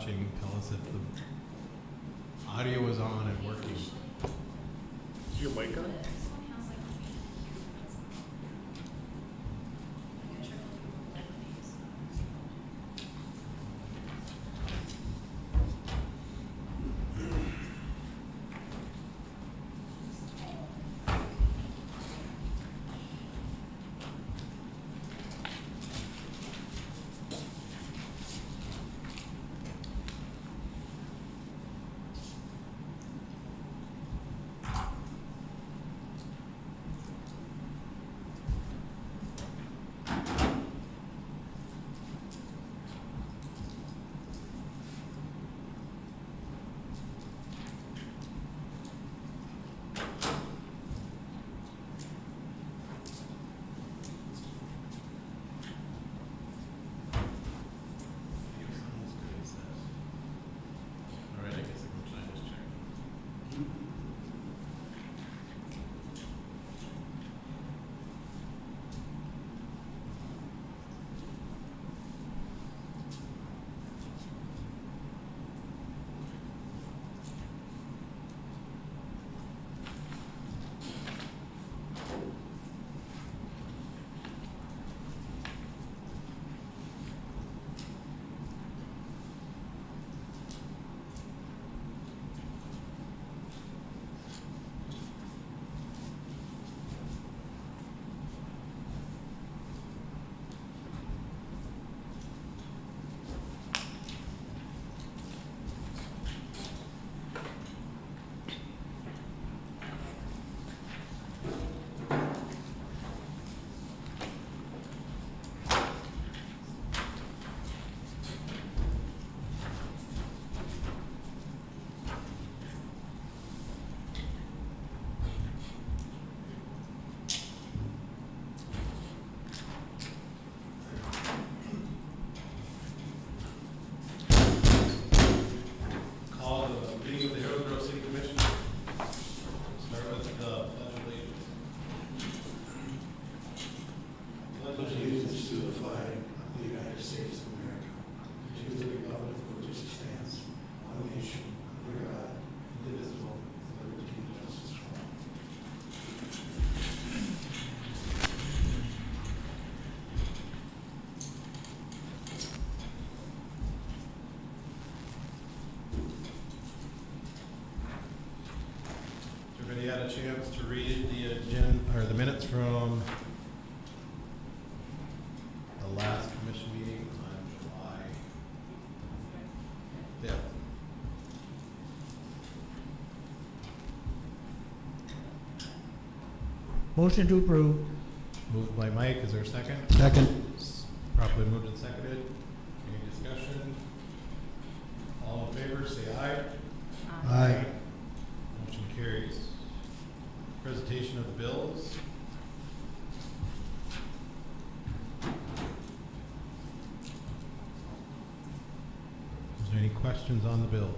watching tell us if the audio is on and working. Is your mic on? Call the meeting of the Hillsboro City Commission. Start with the pledge of allegiance. Pledge allegiance to the flag of the United States of America, to the republic for which it stands, one nation, under God, indivisible, with liberty and justice for all. Everybody had a chance to read the agenda or the minutes from the last commission meeting on July 5th. Motion to approve. Moved by Mike, is there a second? Second. Properly moved and seconded. Any discussion? All in favor, say aye. Aye. Motion carries. Presentation of the bills. Is there any questions on the bills?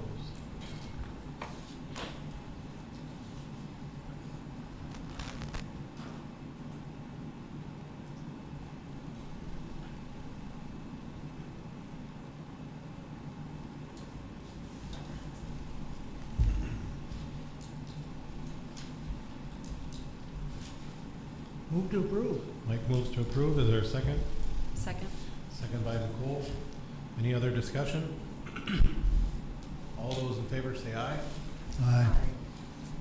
Move to approve. Mike moves to approve. Is there a second? Second. Second by Nicole. Any other discussion? All those in favor say aye. Aye.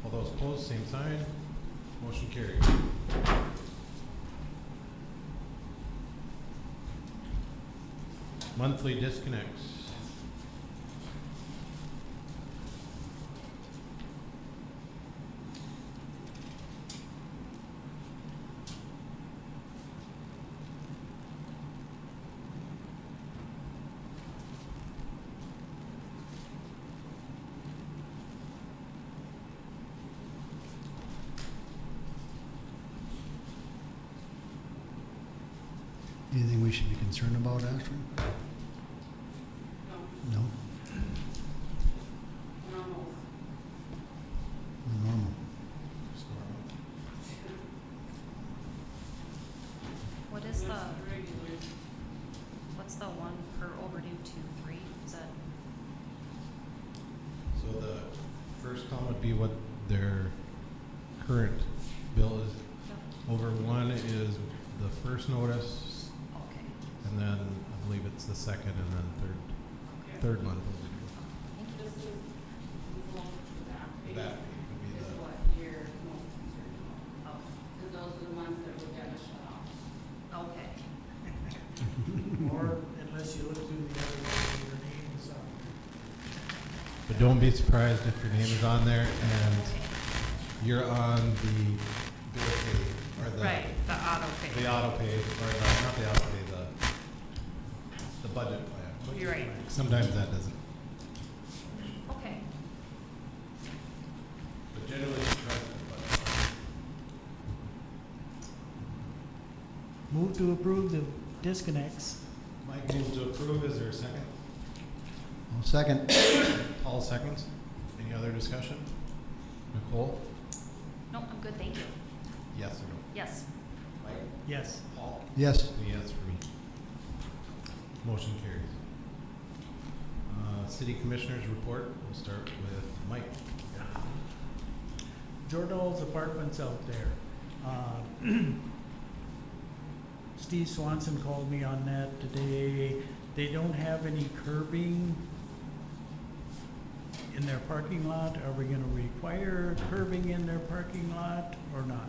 All those opposed, same sign. Motion carried. Monthly disconnects. Anything we should be concerned about, Astrid? No. Normal. Normal. What is what's the one per overdue 2, 3? Is that be what their current bill is. Yep. Over one is the first notice, Okay. and then I believe it's the second and then third month. Thank you. That would be Is the, what you're most concerned about. Okay. Because those are the ones that would get us shut off. Okay. Or unless you look through the other one, your name is on. but don't be surprised if your name is on there and you're on the bill pay, or the. Right, the auto pay. The auto pay, or the, not the auto pay, the budget plan. You're right. Sometimes that doesn't, Okay. but generally it's present, but. Move to approve the disconnects. Mike moves to approve, is there a second? I'll second. All seconds? Any other discussion? Nicole? No, I'm good, thank you. Yes or no? Yes. Mike? Yes. Paul? Yes. A yes for me. Motion carries. City Commissioners report, we'll start with Mike. Jordahl's apartments out there. Steve Swanson called me on that today. They don't have any curbing in their parking lot. Are we gonna require curbing in their parking lot or not?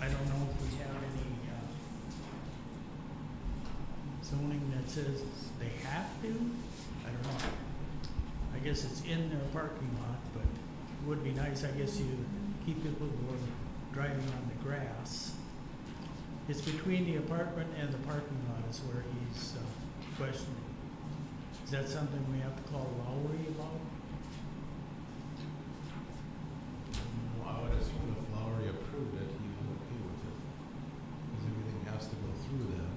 I don't know if we have any, zoning that says they have to. I don't know. I guess it's in their parking lot, but it would be nice, I guess, you keep people who are driving on the grass. It's between the apartment and the parking lot is where he's questioning. Is that something we have to call Lowry about? I would assume if Lowry approved it, he was okay with it. Because everything has to go through them.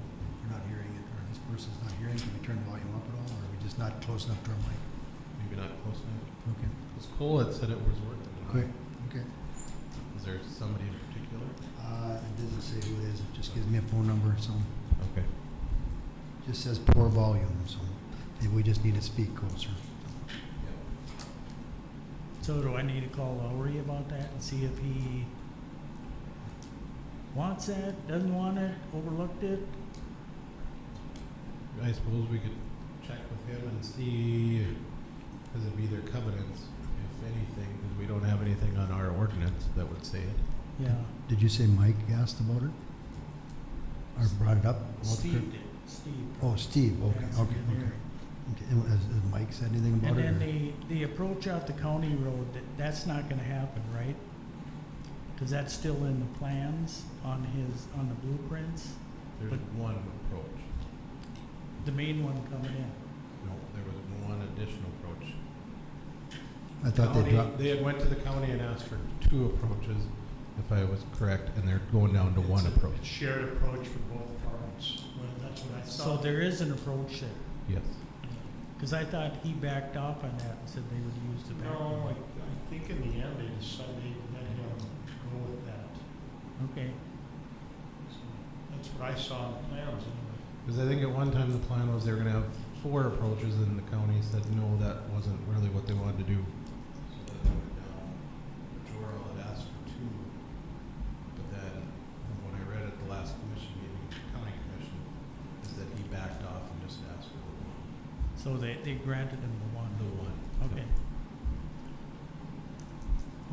We're not hearing it, or this person's not hearing. Can we turn the volume up at all, or are we just not close enough to our mic? Maybe not close enough. Okay. Because Cole had said it was worth it. Quick. Okay. Is there somebody in particular? It doesn't say who it is. It just gives me a phone number, so Okay. just says poor volume, so maybe we just need to speak closer. So do I need to call Lowry about that and see if he wants that, doesn't want it, overlooked it? I suppose we could check with him and see, because it'd be their covenants, if anything, because we don't have anything on our ordinance that would say it. Yeah. Did you say Mike asked about it? Or brought it up? about the Steve cur- did, Steve. Oh, Steve, okay, That's okay, engineering. okay. Okay, and has Mike said anything about And it? then or- the approach out the county road, that's not gonna happen, right? Cause that's still in the plans on the blueprints, There's But- one approach. the main one coming in. No, there was one additional approach. I thought they County- dropped, They had went to the county and asked for 2 approaches, if I was correct, and they're going down to 1 approach. Shared approach for both parts. Well, that's what I So saw. there is an approach there. Yes. Cause I thought he backed off on that and said they would use the back. No, road. I think in the end they decided they let him go with that. Okay, So that's what I saw in the plans anyway. Because I think at one time the plan was they were gonna have 4 approaches, and the county said, no, that wasn't really what they wanted to do. So then they went down, Joral had asked for 2, but then, from what I read at the last commission meeting, county commission, is that he backed off and just asked for so they granted him the one. the 1. Okay.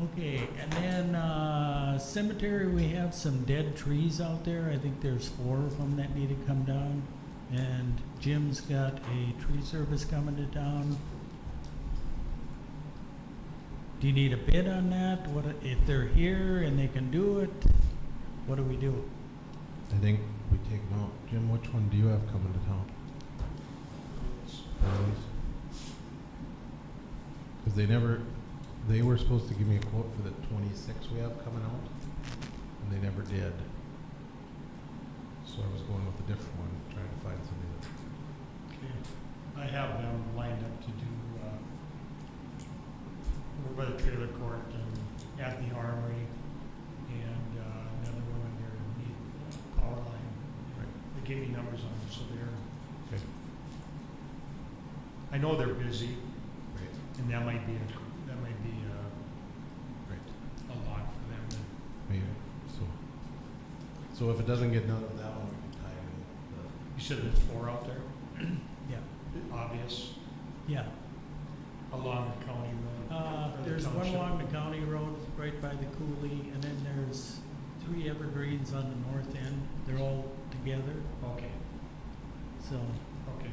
Okay, and then cemetery, we have some dead trees out there. I think there's 4 of them that need to come down. And Jim's got a tree service coming to town. Do you need a bid on that? What, if they're here and they can do it, what do we do? I think we take them out. Jim, which one do you have coming to town? Because they were supposed to give me a quote for the 26 we have coming out, and they never did. So I was going with a different one, trying to find somebody that. Okay. I have them lined up to do, over by the trailer court and at the armory and, another one in there underneath the power line. Right. They gave me numbers on them, so they're, Okay. I know they're busy. Right. And that might be Right. a lot for them to. Maybe, so if it doesn't get done on that one, we can tie in You said there's 4 out there, Yeah, obvious, yeah. along the county road. or the There's one township. along the county road right by the coulee, and then there's 3 evergreens on the north end. They're all together, Okay, so. okay.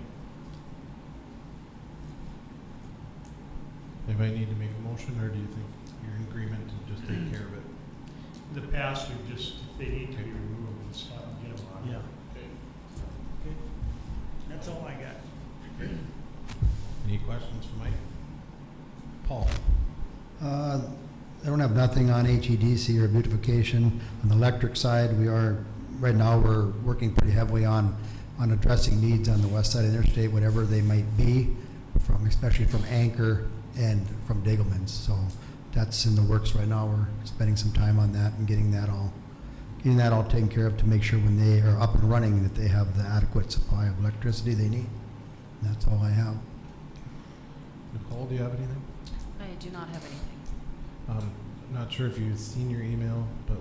Anybody need to make a motion, or do you think you're in agreement to just take care of it? In the past, we just, if they need to be removed, it's not, get them out. Yeah. Okay. That's all I got. Any questions for Mike? Paul? I don't have nothing on HEDC or beautification. On the electric side, right now, we're working pretty heavily on addressing needs on the west side of the interstate, whatever they might be, especially from Anchor and from Degelman's. So that's in the works right now. We're spending some time on that and getting that all taken care of to make sure when they are up and running that they have the adequate supply of electricity they need. And that's all I have. Nicole, do you have anything? I do not have anything. Not sure if you've seen your email, but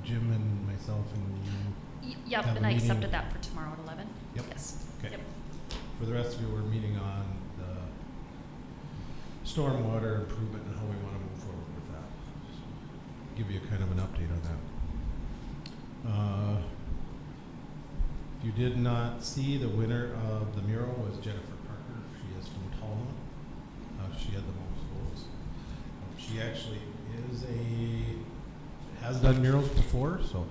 Jim and myself and you, Yep, Have a and I meeting. accepted that for tomorrow at 11. Yep. Yes. okay. Yep. For the rest of you, we're meeting on the stormwater improvement and how we want to move forward with that. So, give you kind of an update on that. If you did not see, the winner of the mural was Jennifer Parker. She is from Talma. She had the most votes. She actually has done murals before, so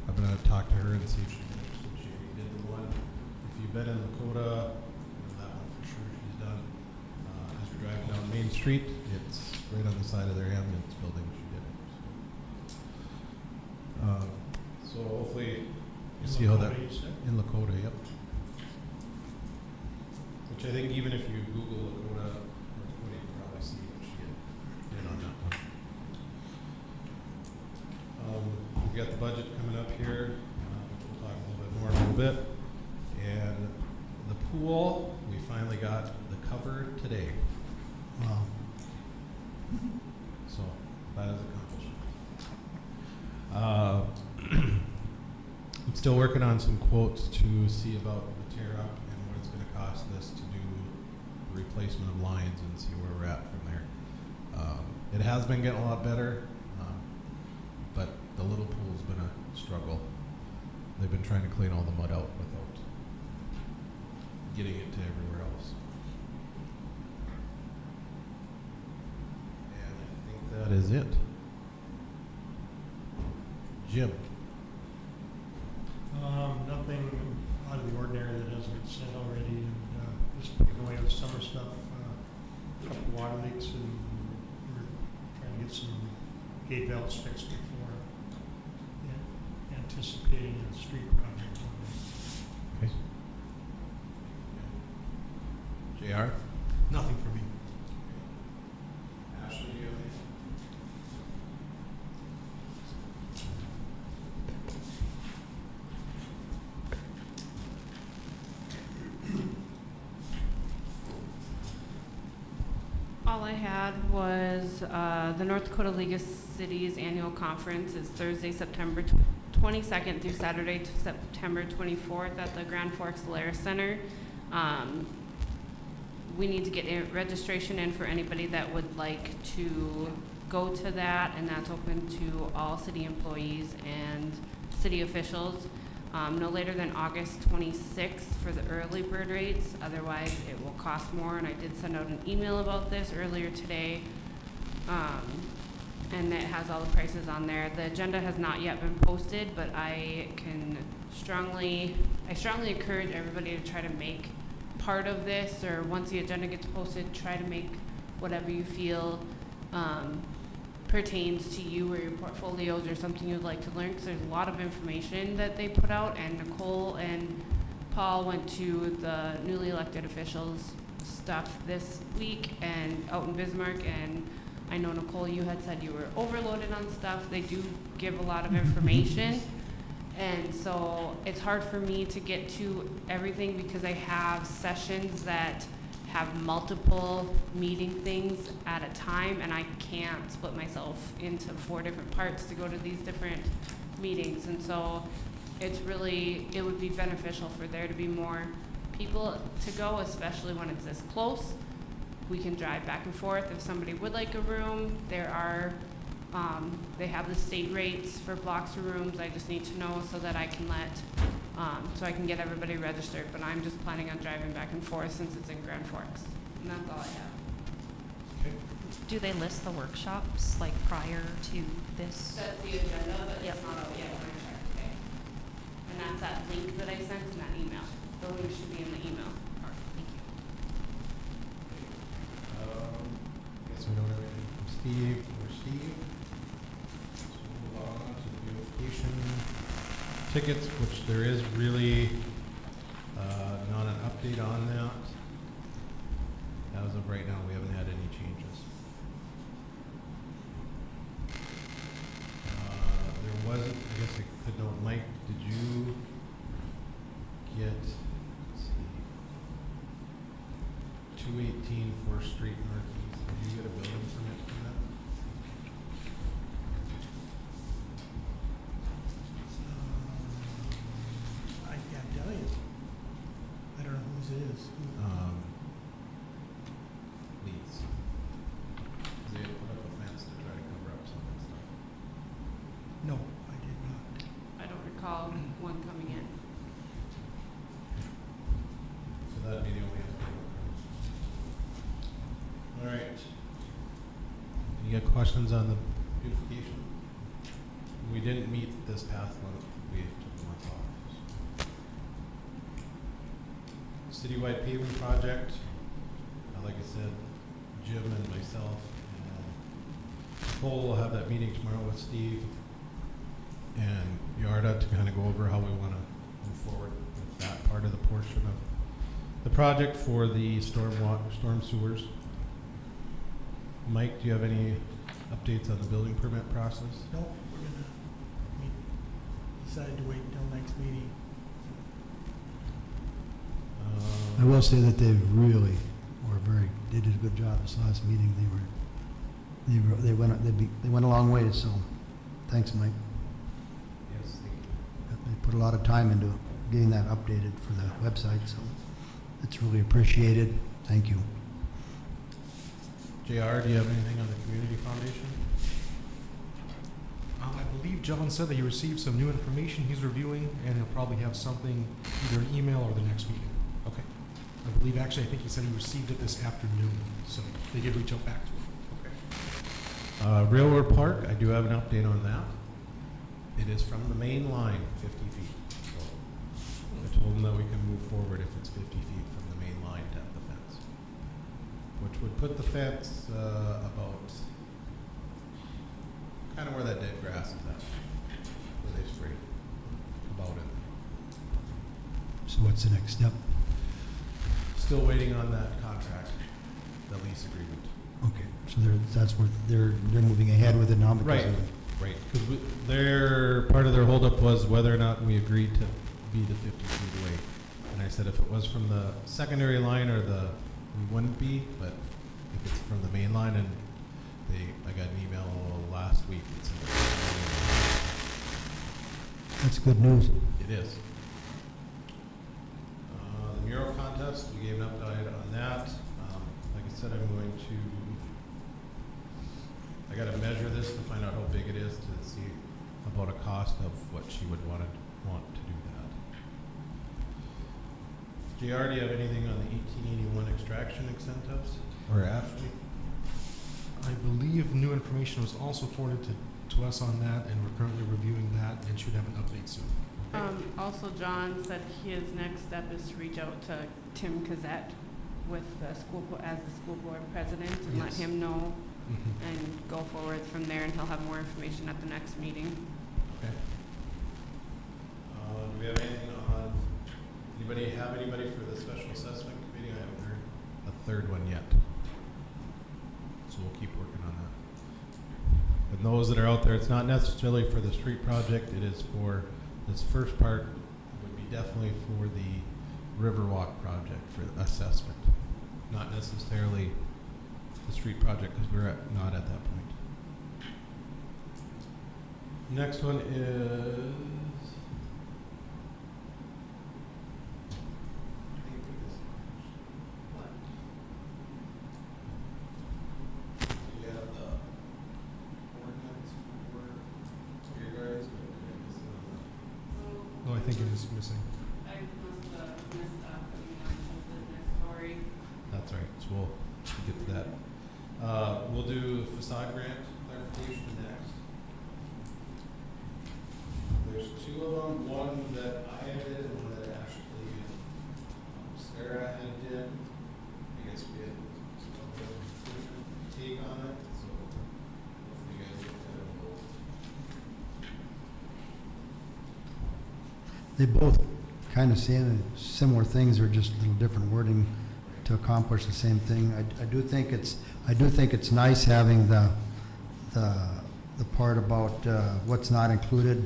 I'm going to talk to her and see if she's interested. She already did the one. If you've been in Lakota, that one for sure she's done. As you're driving down Main Street, it's right on the side of their ambulance building she did it. So hopefully you see how that, Lakota, you said? in Lakota, yep. Which I think even if you Google Lakota, you can probably see what she did on that one. We've got the budget coming up here, which we'll talk a little bit more in a little bit. And the pool, we finally got the cover today. Wow. So that is accomplished. I'm still working on some quotes to see about the tear up and what it's going to cost us to do the replacement of lines and see where we're at from there. It has been getting a lot better, but the little pool's been a struggle. They've been trying to clean all the mud out without getting it to everywhere else. And I think that is it. Jim? Nothing out of the ordinary that hasn't been said already, and just picking away with summer stuff. A couple water leaks, and we're trying to get some gate valves fixed before anticipating a street project. Okay. JR? Nothing for me. Ashley, do you have anything? All I had was the North Dakota League of Cities Annual Conference is Thursday, September 22nd through Saturday, September 24th at the Grand Forks Alaris Center. We need to get registration in for anybody that would like to go to that, and that's open to all city employees and city officials. No later than August 26th for the early bird rates. Otherwise, it will cost more. And I did send out an email about this earlier today. And it has all the prices on there. The agenda has not yet been posted, but I strongly encourage everybody to try to make part of this, or once the agenda gets posted, try to make whatever you feel pertains to you or your portfolios or something you'd like to learn, because there's a lot of information that they put out, and Nicole and Paul went to the newly elected officials stuff this week and out in Bismarck, and I know Nicole, you had said you were overloaded on stuff. They do give a lot of information, and so it's hard for me to get to everything because I have sessions that have multiple meeting things at a time, and I can't split myself into 4 different parts to go to these different meetings. And so it's really, it would be beneficial for there to be more people to go, especially when it's this close. We can drive back and forth. If somebody would like a room, there are, they have the state rates for blocks of rooms. I just need to know so that I can let, so I can get everybody registered. But I'm just planning on driving back and forth since it's in Grand Forks. And that's all I have. Okay. Do they list the workshops like prior to this? That's the agenda, but Yep. it's not out yet when I check today. And that's that link that I sent in that email. The link should be in the email. All right, thank you. I guess we don't have anything from Steve or Steve. So we'll move on to the beautification tickets, which there is really not an update on that. As of right now, we haven't had any changes. There wasn't, I guess I could note, Mike, did you get, let's see, 218 4th Street Northeast, did you get a building permit for that? I can't tell you. I don't know whose it is. Leeds. They had put up a fence to try to cover up some of that stuff. No, I did not. I don't recall one coming in. So that'd be the only update. All right. Any good questions on the beautification? We didn't meet this past month. We took a month off. Citywide paving project. Like I said, Jim and myself and Nicole will have that meeting tomorrow with Steve and Yarda to kind of go over how we want to move forward with that part of the portion of the project for the storm sewers. Mike, do you have any updates on the building permit process? No, we're gonna decide to wait until next meeting. I will say that they really they did a good job this last meeting. They went a long way, so thanks, Mike. Yes, thank you. They put a lot of time into getting that updated for the website, so it's really appreciated. Thank you. JR, do you have anything on the community foundation? I believe John said that he received some new information he's reviewing, and he'll probably have something, either an email or the next meeting. Okay. I believe, actually, I think he said he received it this afternoon, so they did reach out back to him. Railroad Park, I do have an update on that. It is from the main line, 50 feet. So I told them that we can move forward if it's 50 feet from the main line to the fence, which would put the fence about kind of where that dead grass is at, where they sprayed, about it. So what's the next step? Still waiting on that contract, the lease agreement. Okay, so that's where they're moving ahead with it now because Right, of right. Because part of their holdup was whether or not we agreed to be the 50 feet away. And I said if it was from the secondary line we wouldn't be, but if it's from the main line, and I got an email last week that said that's good news. it is. The mural contest, we gave an update on that. Like I said, I got to measure this to find out how big it is to see about a cost of what she would want to do that. JR, do you have anything on the 1881 extraction incentives? Or Ashley? I believe new information was also forwarded to us on that, and we're currently reviewing that and should have an update soon. Also, John said his next step is to reach out to Tim Cassette with the as the school board president and let Yes. him know Mm-hmm. and go forward from there, and he'll have more information at the next meeting. Okay. Do we have anything on, anybody for the special assessment committee? I haven't heard a third one yet. So we'll keep working on that. But those that are out there, it's not necessarily for the street project, it is for, this first part would be definitely for the Riverwalk project for assessment. not necessarily the street project, because we're not at that point. Next one is. You have the ordinance for your guys, but you're missing on No, I think it is missing. I must have missed that, putting on the business story. That's right, so we'll get to that. We'll do facade grant clarification next. There's two of them, one that I did and one that actually Sarah had did. I guess we had some different take on it, so hopefully you guys get that involved. They both kind of say similar things, or just a little different wording to accomplish the same thing. I do think it's nice having the part about what's not included,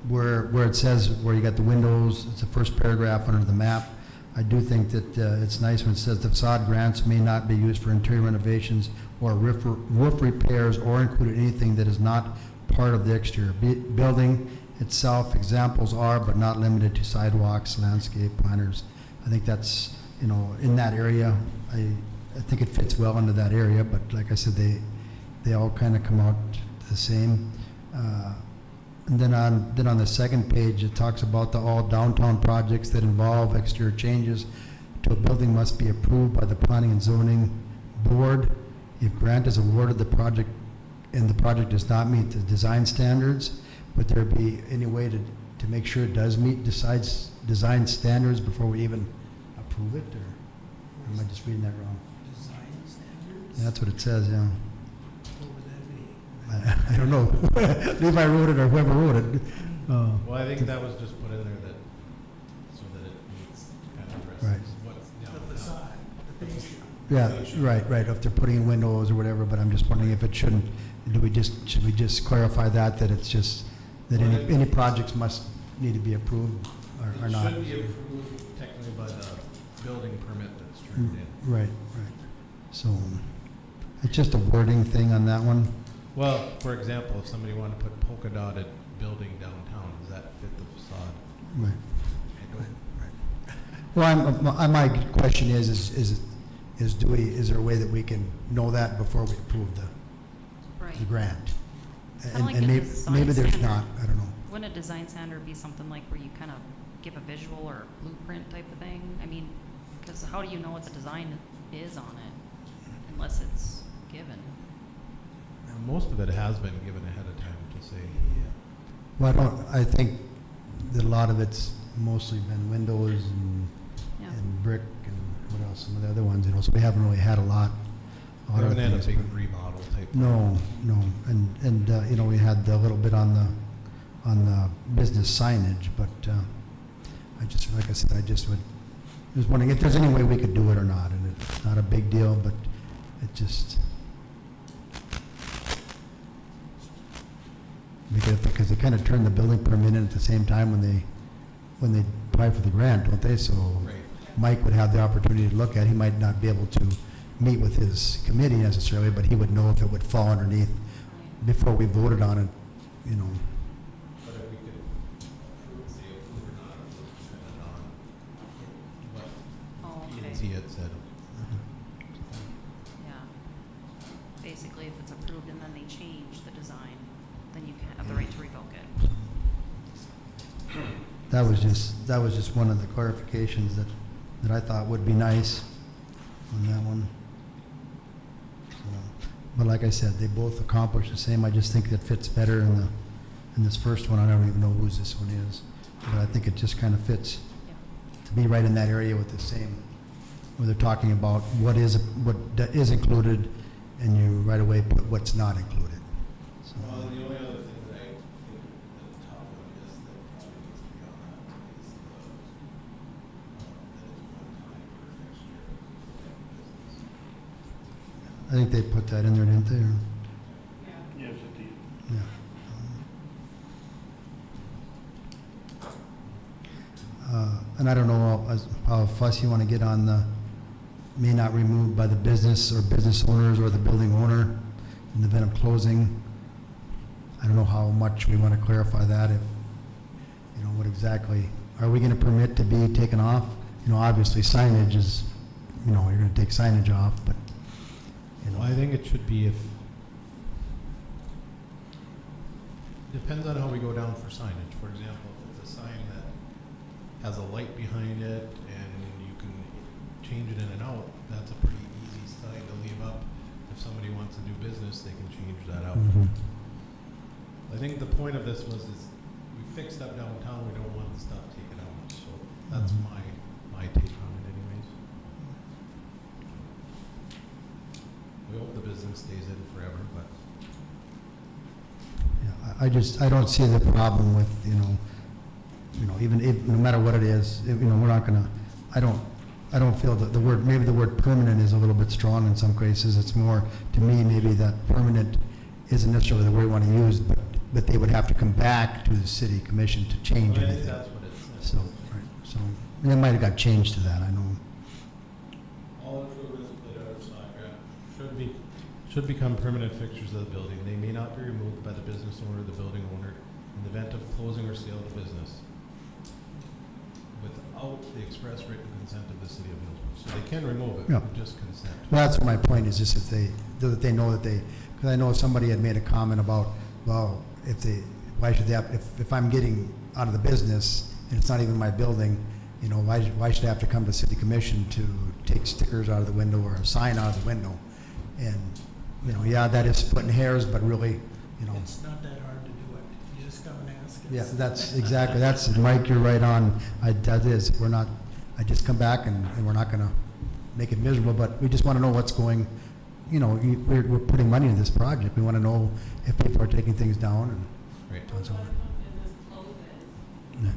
where it says where you got the windows. It's the first paragraph under the map. I do think that it's nice when it says the facade grants may not be used for interior renovations or roof repairs or include anything that is not part of the exterior building itself. Examples are, but not limited to, sidewalks, landscape planters. I think that's, in that area. I think it fits well into that area, but like I said, they all kind of come out the same. And then on the second page, it talks about all downtown projects that involve exterior changes to a building must be approved by the Planning and Zoning Board. If grant is awarded, the project does not meet the design standards, would there be any way to make sure it does meet design standards before we even approve it, or am I just reading that wrong? Design standards? Yeah, that's what it says, yeah. What would that be? I don't know. Levi wrote it or whoever wrote it. Well, I think that was just put in there so that it meets kind of addresses Right. what's The facade, the fascia. Yeah, right, if they're putting in windows or whatever, but I'm just wondering if it shouldn't, should we just clarify that it's just, that any projects must need to be approved or not? It should be approved technically by the building permit that's turned in. Right. So, it's just a wording thing on that one. Well, for example, if somebody wanted to put polka dotted building downtown, does that fit the facade? Right. Okay, go ahead. Well, my question is there a way that we can know that before we approve the Right. grant? Kinda like And a maybe design there's standard. not, I don't know. Wouldn't a design standard be something like where you kind of give a visual or blueprint type of thing? I mean, because how do you know what the design is on it unless it's given? Now, most of it has been given ahead of time to say, Well, I think that a lot of it's mostly been windows Yeah. and brick and what else, some of the other ones, so we haven't really had a lot. we of haven't had a things, big but- remodel type. No, and we had a little bit on the business signage, but like I said, I just was wondering if there's any way we could do it or not, and it's not a big deal, but it just, because they kind of turn the building permit in at the same time when they apply for the grant, don't they? So Right. Mike would have the opportunity to look at it. He might not be able to meet with his committee necessarily, but he would know if it would fall underneath before we voted on it, But if we could say approve or not, it was dependent on what Oh, P okay. and Z had said. Yeah. Basically, if it's approved and then they change the design, then you can have the right to revoke it. That was just one of the clarifications that I thought would be nice on that one. So, but like I said, they both accomplish the same. I just think it fits better in this first one. I don't even know whose this one is, but I think it just kind of fits Yeah. to be right in that area with the same, where they're talking about what is included, and you right away put what's not included. So, Well, the only other thing that I think the top one is that probably needs to be on that is that it's one time for next year business. I think they put that in there, didn't they? Or- Yes, it did. Yeah. And I don't know how fussy you want to get on may not be removed by the business or business owners or the building owner in the event of closing. I don't know how much we want to clarify that, if, you know, what exactly, are we going to permit to be taken off? You know, obviously signage is, you know, you're going to take signage off, but, you know. Well, I think it should be if, depends on how we go down for signage. For example, if it's a sign that has a light behind it and you can change it in and out, that's a pretty easy sign to leave up. If somebody wants to do business, they can change that out. Mhm. I think the point of this was is we fixed up downtown, we don't want the stuff taken out. So that's Mhm. my take on it anyways. We hope the business stays in forever, but Yeah, I don't see the problem with, you know, even if, no matter what it is, you know, we're not gonna, I don't feel that the word, maybe the word permanent is a little bit strong in some cases. It's more, to me, maybe that permanent isn't necessarily the word we want to use, but they would have to come back to the city commission to change I think anything. that's what it says. So, right, so, it might have got changed to that, I know. All improvements that are should become permanent fixtures of the building. They may not be removed by the business owner or the building owner in the event of closing or sale of the business without the express written consent of the city of Hillsboro. So they can remove it, Yeah. with just consent. Well, that's what my point is, just if they know that they, because I know somebody had made a comment about, well, why should they have, if I'm getting out of the business and it's not even my building, you know, why should I have to come to city commission to take stickers out of the window or a sign out of the window? And, you know, yeah, that is splitting hairs, but really, you know. It's not that hard to do it. You just come and ask us. Yeah, that's exactly, that's, Mike, you're right on. That is, I just come back and we're not gonna make it miserable, but we just wanna know what's going, you know, we're putting money into this project. We wanna know if people are taking things down and. Right. so on. business closes, Yeah.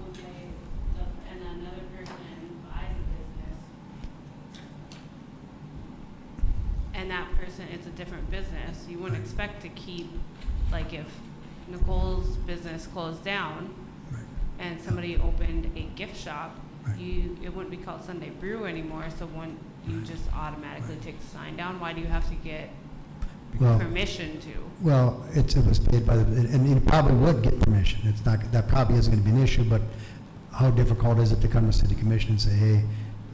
would they, and another person buys a business, and that person, it's a different business, you wouldn't Right. expect to keep, like if Nicole's business closed down Right. and somebody opened a gift shop, Right. it wouldn't be called Sunday Brew anymore, so wouldn't you Right. just automatically take the sign down? Why do you have to get Well, permission to? well, it was paid by the, and you probably would get permission. It's not, that probably isn't gonna be an issue, but how difficult is it to come to city commission and say, hey,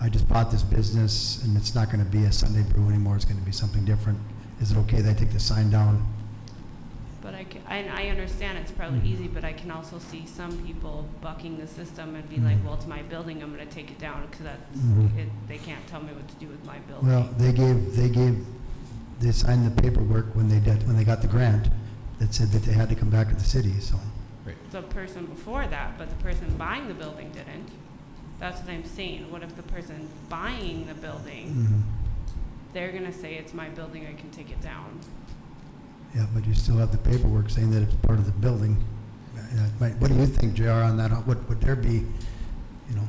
I just bought this business and it's not gonna be a Sunday Brew anymore, it's gonna be something different. Is it okay that I take the sign down? But I understand it's probably Mhm. easy, but I can also see some people bucking the system and being like, Mhm. well, it's my building, I'm gonna take it down, because that's, Mhm. they can't tell me what to do with my building. Well, they signed the paperwork when they got the grant that said that they had to come back to the city, so. The person before that, but the person buying the building didn't. That's what I'm saying. What if the person buying the building, Mhm. they're gonna say, it's my building, I can take it down? Yeah, but you still have the paperwork saying that it's part of the building. What do you think, JR, on that? What would there be, you know?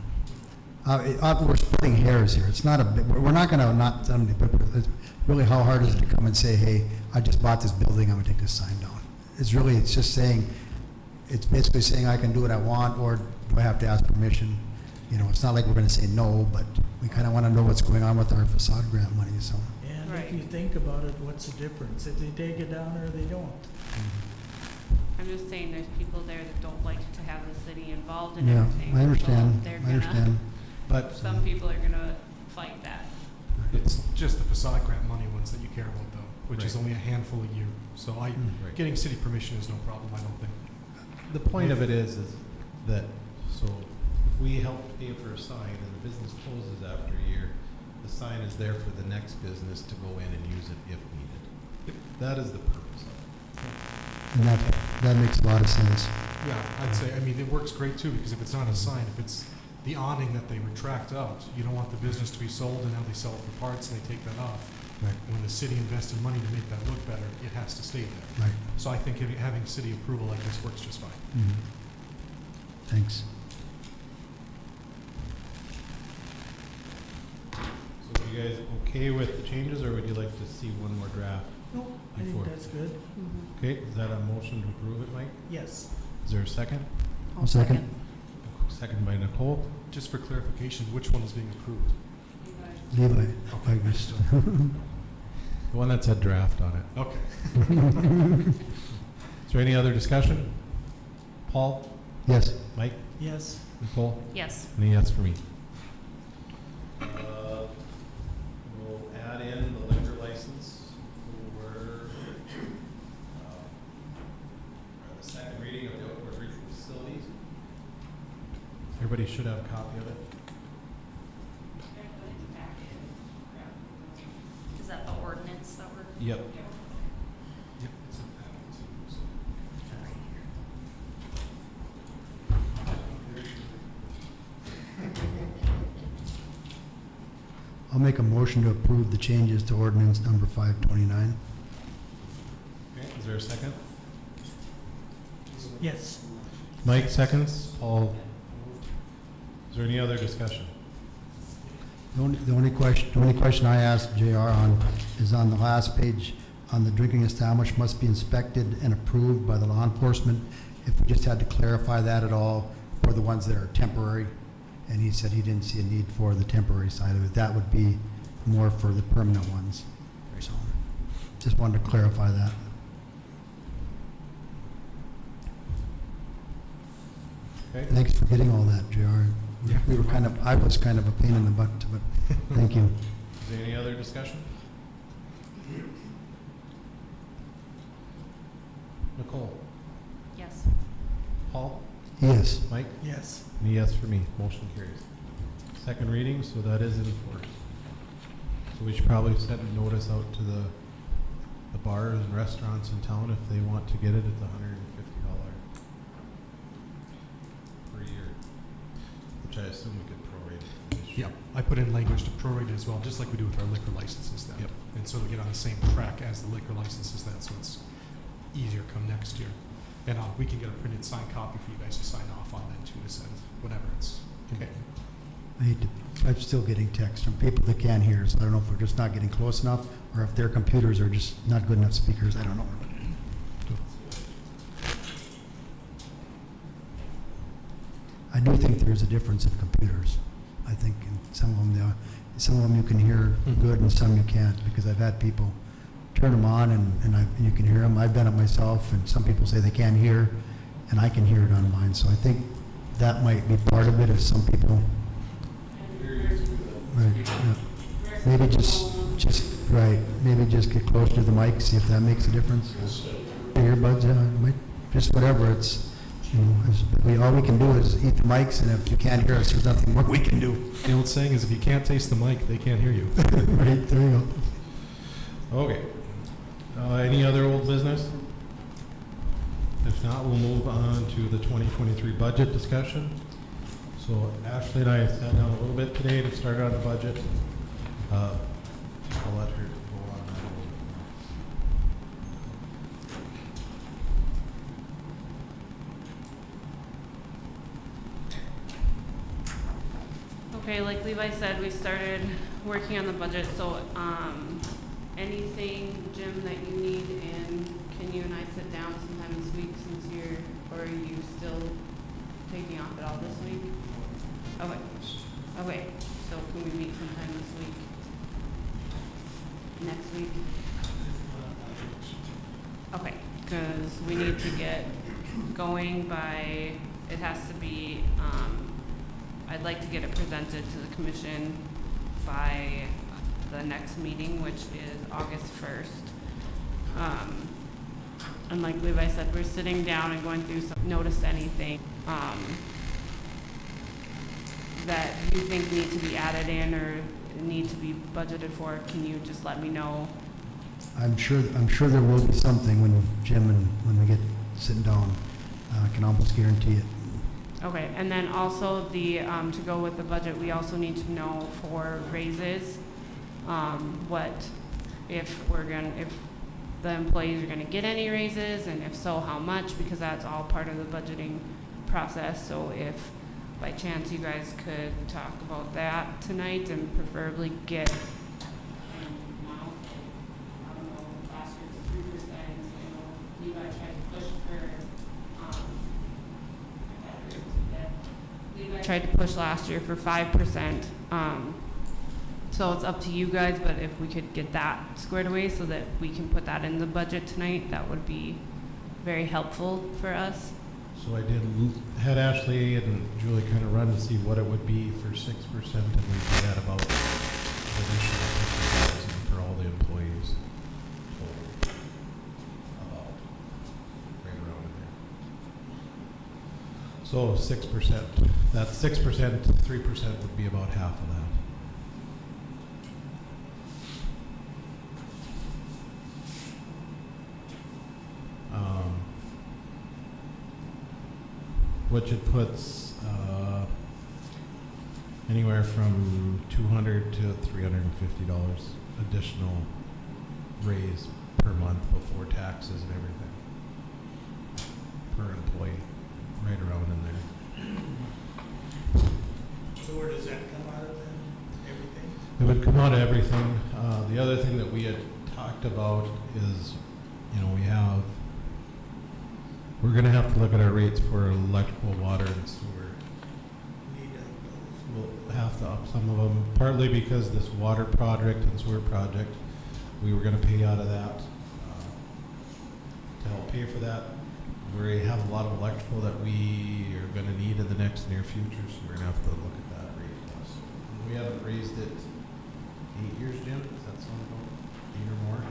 We're splitting hairs here. It's not we're not gonna not, but it's really, how hard is it to come and say, hey, I just bought this building, I'm gonna take this sign down? It's just saying, it's basically saying I can do what I want, or do I have to ask permission? You know, it's not like we're gonna say no, but we kinda wanna know what's going on with our facade grant money, so. And Right. if you think about it, what's the difference? If they take it down or they don't? I'm just saying, there's people there that don't like to have the city involved in Yeah, everything. I understand, So they're I gonna, understand. But some people are gonna fight that. It's just the facade grant money ones that you care about though, which is Right. only a handful a year. So Right. getting city permission is no problem, I don't think. the point of it is that, so if we help pay for a sign and the business closes after a year, the sign is there for the next business to go in and use it if needed. That is the purpose of it. And that makes a lot of sense. Yeah, I'd say, I mean, it works great too, because if it's not a sign, if it's the awning that they retract out, you don't want the business to be sold and now they sell it for parts and they take that off. Right. When the city invested money to make that look better, it has to stay there. Right. So I think having city approval like this works just fine. Mhm. Thanks. So are you guys okay with the changes, or would you like to see one more draft? No, I Before. think that's good. Okay, is that a motion to approve it, Mike? Yes. Is there a second? I'll second. Second by Nicole. Just for clarification, which one is being approved? Levi, I guess. The one that said draft on it. Okay. Is there any other discussion? Paul? Yes. Mike? Yes. Nicole? Yes. And a yes for me. We'll add in the liquor license for the second reading of the outdoor recreation facilities. Everybody should have a copy of it. Is that the ordinance that we're? Yep. Yep, it's in that one too, so. I'll make a motion to approve the changes to ordinance number 529. Okay, is there a second? Yes. Mike seconds. Paul. Is there any other discussion? The only question I asked JR on is on the last page, on the drinking establishment must be inspected and approved by the law enforcement. If we just had to clarify that at all for the ones that are temporary, and he said he didn't see a need for the temporary side of it. That would be more for the permanent ones. So, just wanted to clarify that. Okay. Thanks for getting all that, JR. Yeah. I was kind of a pain in the butt, but thank you. Is there any other discussion? Nicole? Yes. Paul? Yes. Mike? Yes. And a yes for me. Motion carries. Second reading, so that is enforced. So we should probably send a notice out to the bars and restaurants in town if they want to get it at the $150 per year, which I assume we could prorate this year. Yep, I put in language to prorate it as well, just like we do with our liquor licenses then. Yep. And so we get on the same track as the liquor licenses then, so it's easier come next year. And we can get a printed signed copy for you guys to sign off on then too, to send whenever it's convenient. I'm still getting texts from people that can't hear, so I don't know if we're just not getting close enough or if their computers are just not good enough speakers. I don't know. I do think there's a difference in computers. I think in some of them you can hear good and some you can't, because I've had people turn them on and you can hear them. I've done it myself, and some people say they can't hear, and I can hear it on mine. So I think that might be part of it. If some people, right, yeah. Maybe just right. Maybe just get closer to the mic, see if that makes a difference. Earbuds, just whatever. It's all we can do is eat the mics, and if you can't hear us, there's nothing more we can do. The old saying is if you can't taste the mic, they can't hear you. Right there you go. Okay. Any other old business? If not, we'll move on to the 2023 budget discussion. So Ashley and I sat down a little bit today to start on the budget. I'll let her go on that a little bit Okay, like Levi said, we started working on the budget, so, anything, Jim, that you need, and can you and I sit down sometime this week since or are you still taking off at all this week? Okay, so can we meet sometime this week? Next week? Okay, because we need to get going by, it has to be, I'd like to get it presented to the commission by the next meeting, which is August 1st. And like Levi said, we're sitting down and going through some, notice anything that you think need to be added in or need to be budgeted for, can you just let me know? I'm sure there will be something when Jim and when we get sitting down. I can almost guarantee it. Okay, and then also the, to go with the budget, we also need to know for raises, what, if the employees are gonna get any raises, and if so, how much, because that's all part of the budgeting process. So if by chance you guys could talk about that tonight and preferably get, I don't know, last year's 3%, you guys tried to push for, tried to push last year for 5%, So it's up to you guys, but if we could get that squared away so that we can put that in the budget tonight, that would be very helpful for us. So I did had Ashley and Julie kind of run to see what it would be for 6%, and we had about additional 50,000 for all the employees total. About right around in there. So 6%. That's 6%. 3% would be about half of that. Which it puts anywhere from $200 to $350 additional raise per month before taxes and everything per employee, right around in there. So where does that come out of then? Everything? It would come out of everything. The other thing that we had talked about is, we're going to have to look at our rates for electrical, water, and sewer. Need to, We'll have to up some of them, partly because this water project and sewer project, we were going to pay out of that to help pay for that. We have a lot of electrical that we are going to need in the next near future, so we're going to have to look at that rate plus. We haven't raised it 8 years, Jim? Does that sound about 8 or more?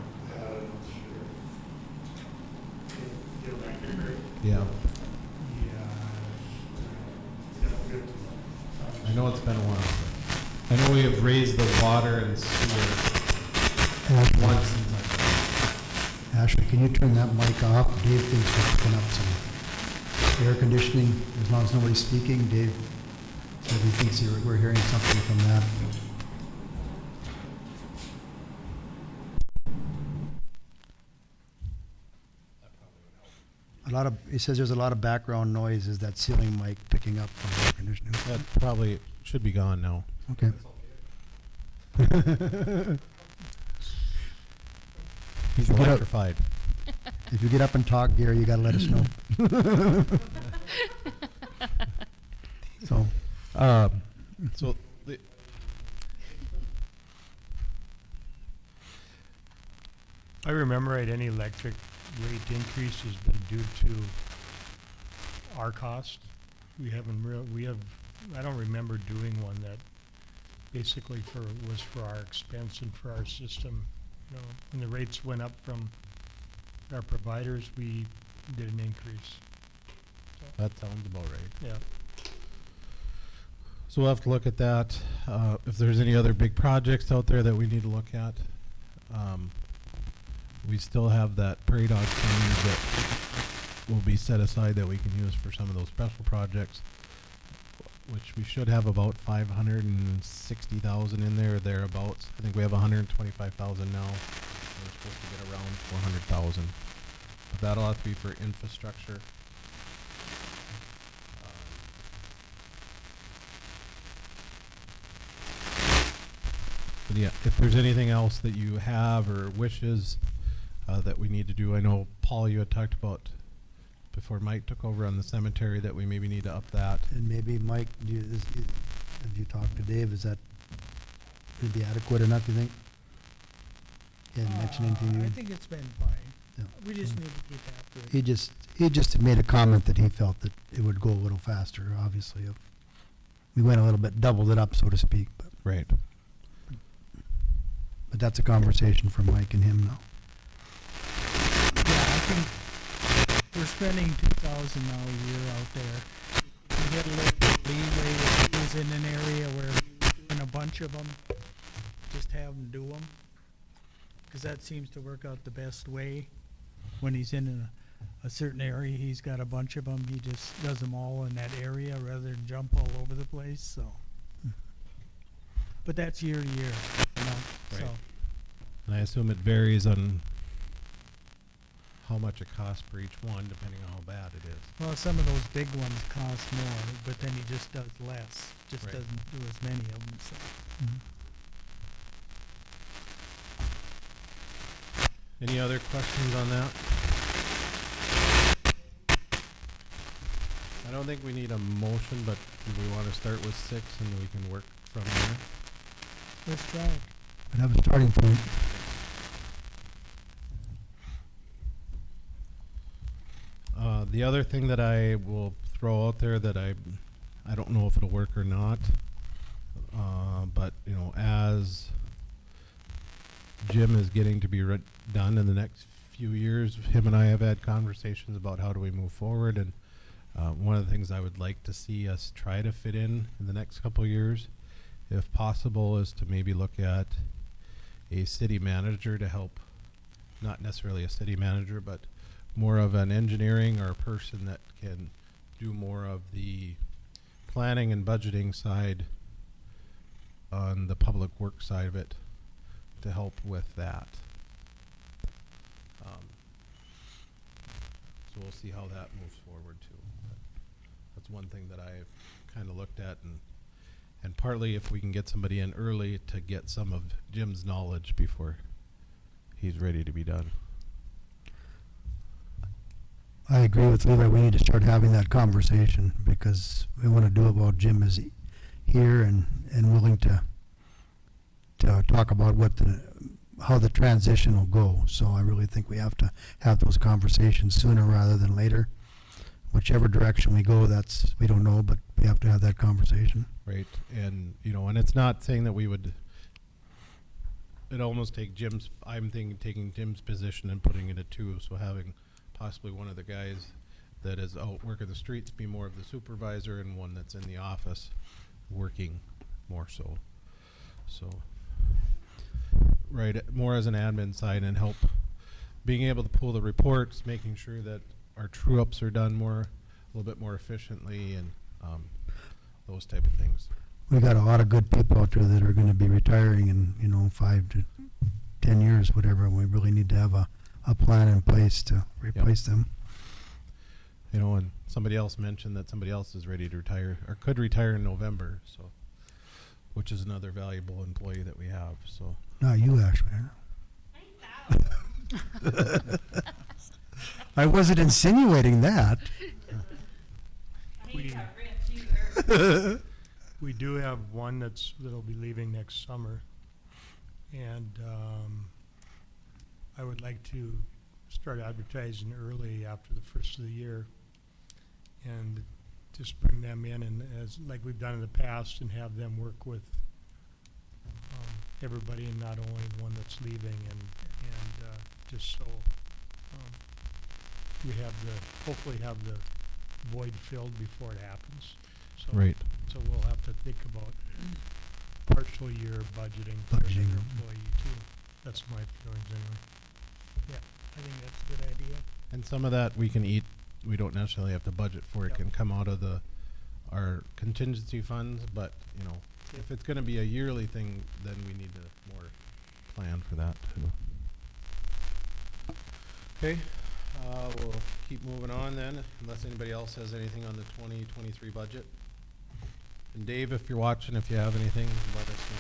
Yeah. I know it's been a while. I know we have raised the water and sewer once since Ashley, can you turn that mic off? Dave thinks we're picking up some air conditioning. As long as nobody's speaking, Dave said he thinks we're hearing something from that. He says there's a lot of background noise. Is that ceiling mic picking up from air conditioning? that probably should be gone now. Okay. He's If you get up- electrified. If you get up and talk, Gary, you gotta let us know. So, So the, I remember right, any electric rate increase has been due to our cost. We haven't I don't remember doing one that basically was for our expense and for our system. When the rates went up from our providers, we did an increase. that sounds about right. Yeah. So we'll have to look at that. If there's any other big projects out there that we need to look at. We still have that prairie dog fund that will be set aside that we can use for some of those special projects, which we should have about 560,000 in there or thereabouts. I think we have 125,000 now. We're supposed to get around 400,000. But that'll have to be for infrastructure. But yeah, if there's anything else that you have or wishes that we need to do, I know Paul, you had talked about before Mike took over on the cemetery that we maybe need to up that. and maybe Mike, have you talked to Dave? Is that would be adequate enough, you think? Can't mention anything to you? I think it's been fine. Yeah. We just need to keep after it. He just made a comment that he felt that it would go a little faster, obviously. If we went a little bit, doubled it up, so to speak, Right. but that's a conversation for Mike and him now. Yeah, I think we're spending $2,000 now a year out there. We get a little leeway if he was in an area where he was doing a bunch of them, just have him do them. Because that seems to work out the best way. When he's in a certain area, he's got a bunch of them, he just does them all in that area rather than jump all over the place, so. But that's year to year, so. Right. And I assume it varies on how much it costs per each one, depending on how bad it is. Well, some of those big ones cost more, but then he just does less, just Right. doesn't do as many of them, so. Any other questions on that? I don't think we need a motion, but do we want to start with 6 and we can work from there? Let's try it. But have a starting point. The other thing that I will throw out there that I don't know if it'll work or not, but you know, as Jim is getting to be done in the next few years, him and I have had conversations about how do we move forward, and one of the things I would like to see us try to fit in the next couple of years, if possible, is to maybe look at a city manager to help, not necessarily a city manager, but more of an engineering or a person that can do more of the planning and budgeting side on the public work side of it to help with that. So we'll see how that moves forward too. But that's one thing that I've kind of looked at, and partly if we can get somebody in early to get some of Jim's knowledge before he's ready to be done. I agree with Levi. We need to start having that conversation because we want to do it while Jim is here and willing to talk about how the transition will go. So I really think we have to have those conversations sooner rather than later. Whichever direction we go, we don't know, but we have to have that conversation. Right, and you know, and it's not saying that we would. It almost take Jim's. I'm thinking taking Jim's position and putting it at 2, so having possibly one of the guys that is out working the streets be more of the supervisor, and one that's in the office working more so. So, right, more as an admin side and help being able to pull the reports, making sure that our true ups are done a little bit more efficiently, and those type of things. We got a lot of good people out there that are going to be retiring in 5 to 10 years, whatever. And we really need to have a plan in place to replace them. You know, and somebody else mentioned that somebody else is ready to retire or could retire in November, so which is another valuable employee that we have. So Not you, actually. I wasn't insinuating that. We do have one that'll be leaving next summer, and I would like to start advertising early after the first of the year, and just bring them in and as like we've done in the past, and have them work with everybody, and not only the one that's leaving, and just so we hopefully have the void filled before it happens. So, right. So we'll have to think about partial year budgeting for the employee too. That's my feelings anyway. Yeah, I think that's a good idea. And some of that we can eat. We don't necessarily have to budget for it. Yep. Can come out of our contingency funds, but you know, if it's going to be a yearly thing, then we need to more plan for that too. Okay, we'll keep moving on then, unless anybody else has anything on the 2023 budget. And Dave, if you're watching, if you have anything, let us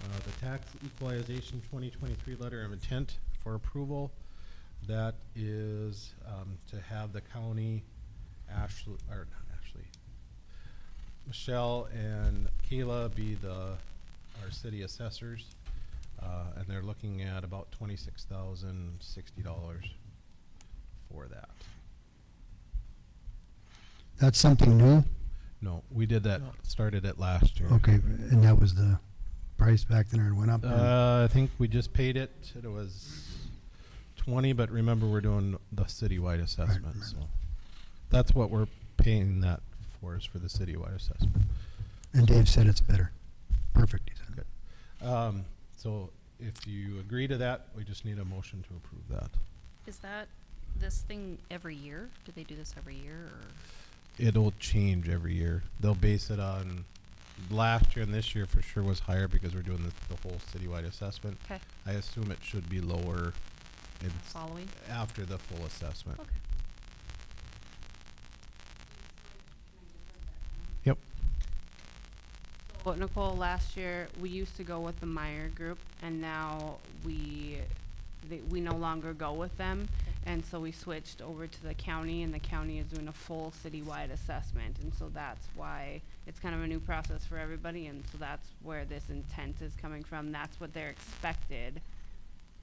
know. The tax equalization 2023 letter of intent for approval. That is to have the county, Michelle and Kayla be our city assessors, and they're looking at about $26,060 for that. That's something new? No, we did that, started it last year. Okay, and that was the price back then, or it went up? I think we just paid it. It was 20, but remember we're doing the citywide assessment, Right. so that's what we're paying that for, is for the citywide assessment. And Dave said it's better. Perfect, he said. Good. So if you agree to that, we just need a motion to approve that. Is that this thing every year? Do they do this every year, or? It'll change every year. They'll base it on last year, and this year for sure was higher because we're doing the whole citywide assessment. Okay. I assume it should be lower Following? after the full assessment. Okay. Yep. So Nicole, last year we used to go with the Meyer Group, and now we no longer go with them. And so we switched over to the county, and the county is doing a full citywide assessment. And so that's why it's kind of a new process for everybody, and so that's where this intent is coming from. That's what they're expected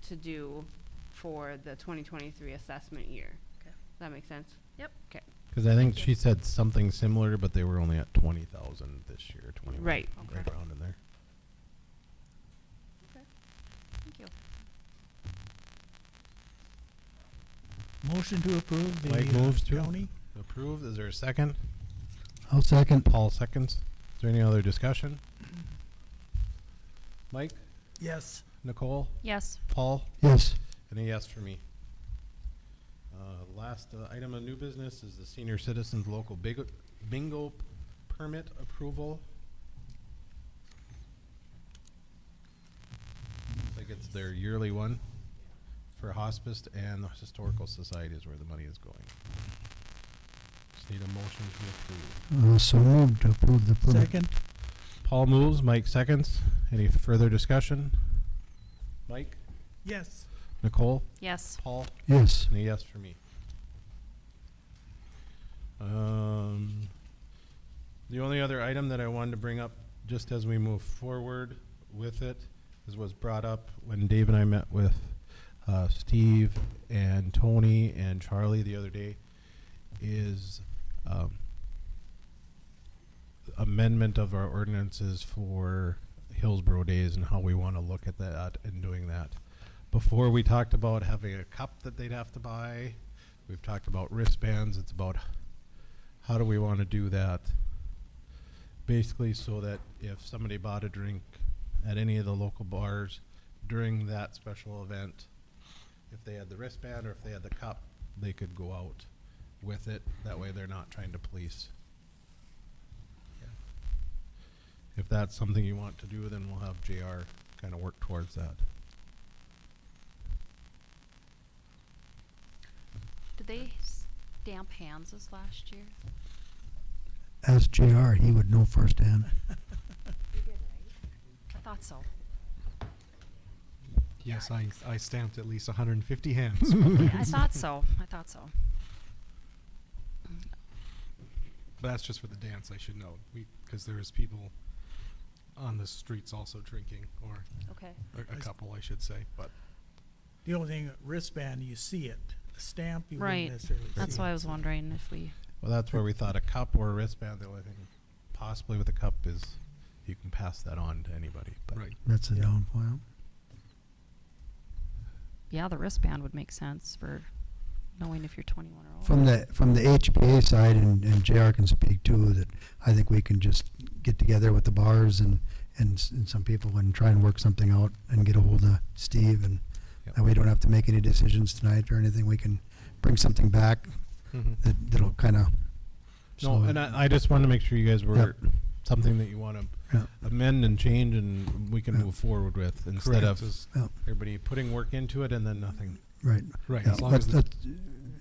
to do for the 2023 assessment year. Okay. Does that make sense? Yep. Okay. Because I think she said something similar, but they were only at 20,000 this year, 20. Right. Okay. Right around in there. Okay. Thank you. Motion to approve the Mike moves to county. approved. Is there a second? I'll second. Paul seconds. Is there any other discussion? Mike, Yes. Nicole, Yes. Paul, Yes. and a yes for me. Last item of new business is the senior citizens local bingo permit approval. Looks like it's their yearly one for hospice and the historical society is where the money is going. Just need a motion to approve. So moved to approve the permit. Second. Paul moves, Mike seconds. Any further discussion? Mike, Yes. Nicole, Yes. Paul, Yes. and a yes for me. The only other item that I wanted to bring up, just as we move forward with it, is was brought up when Dave and I met with Steve and Tony and Charlie the other day, is amendment of our ordinances for Hillsboro days and how we want to look at that and doing that. Before we talked about having a cup that they'd have to buy. We've talked about wristbands. It's about how do we want to do that? Basically so that if somebody bought a drink at any of the local bars during that special event, if they had the wristband or if they had the cup, they could go out with it. That way they're not trying to police. If that's something you want to do, then we'll have JR kind of work towards that. Did they stamp hands this last year? As JR, he would know firsthand. I thought so. Yes, I stamped at least 150 hands. Yeah, I thought so. I thought so. But that's just for the dance, I should know, because there's people on the streets also drinking, or Okay. a couple, I should say. But The only thing, wristband, you see it. A stamp, you Right. wouldn't necessarily see it. That's why I was wondering if we. Well, that's where we thought a cup or a wristband. The only thing possibly with a cup is you can pass that on to anybody. But right, That's a downfall. Yeah, the wristband would make sense for knowing if you're 21 or older. From the HPA side, and JR can speak too, that I think we can just get together with the bars and some people and try and work something out and get a hold of Steve, and Yep. that way we don't have to make any decisions tonight or anything. We can bring something back that'll kind of. No, and I just wanted to make sure you guys were Yep. something that you want to Yeah. amend and change, and we can Yeah. move forward with instead correct. of Yeah. everybody putting work into it and then nothing. Right. Right, Yeah, as long as that's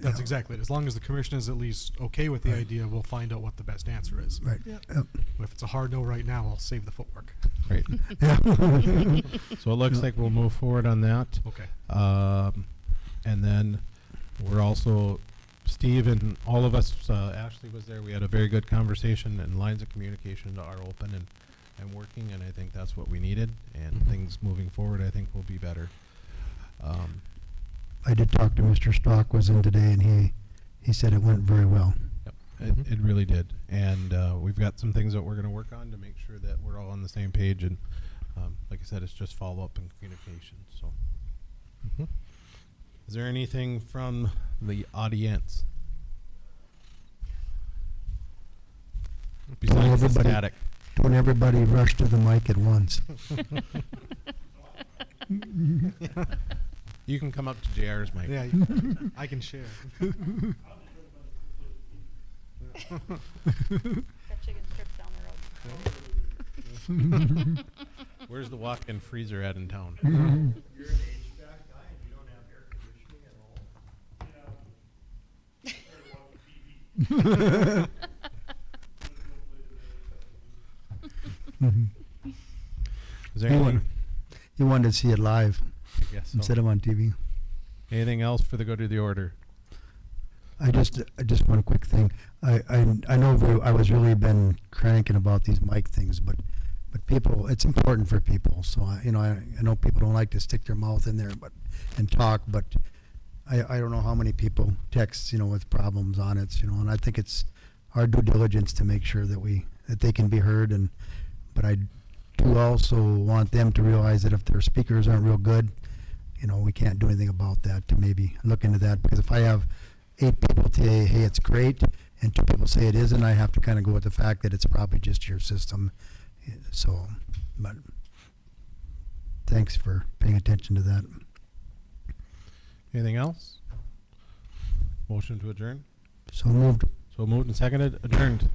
that's yeah. exactly it. As long as the commission is at least okay with the Right. idea, we'll find out what the best answer is. Right. Yeah. Yep. If it's a hard no right now, I'll save the footwork. Right. Yeah. So it looks Yeah. like we'll move forward on that. Okay. And then we're also, Steve and all of us, Ashley was there, we had a very good conversation, and lines of communication are open and working, and I think that's what we needed, and Mhm. things moving forward I think will be better. I did talk to Mr. Stock, was in today, and he said it went very well. Yep, Mhm. it really did, and we've got some things that we're going to work on to make sure that we're all on the same page, and like I said, it's just follow-up and communication, so. Mhm. Is there anything from the audience? Besides the everybody- static. Don't everybody rush to the mic at once. You can come up to JR's mic. Yeah, I can share. Got chicken strips down the road. Where's the walk-in freezer at in town? You're an HVAC guy and you don't have air conditioning at all? Is there You anything? wanted to see it live I guess so. instead of on TV. Anything else for the good of the order? I just one quick thing. I know I was really been cranking about these mic things, but people, it's important for people. So I know people don't like to stick their mouth in there, and talk, but I don't know how many people text, with problems on it, and I think it's our due diligence to make sure that they can be heard, but I do also want them to realize that if their speakers aren't real good, we can't do anything about that, to maybe look into that, because if I have 8 people say, hey, it's great, and 2 people say it isn't, I have to kind of go with the fact that it's probably just your system. So, but thanks for paying attention to that. Anything else? Motion to adjourn? So moved. So moved and seconded, adjourned.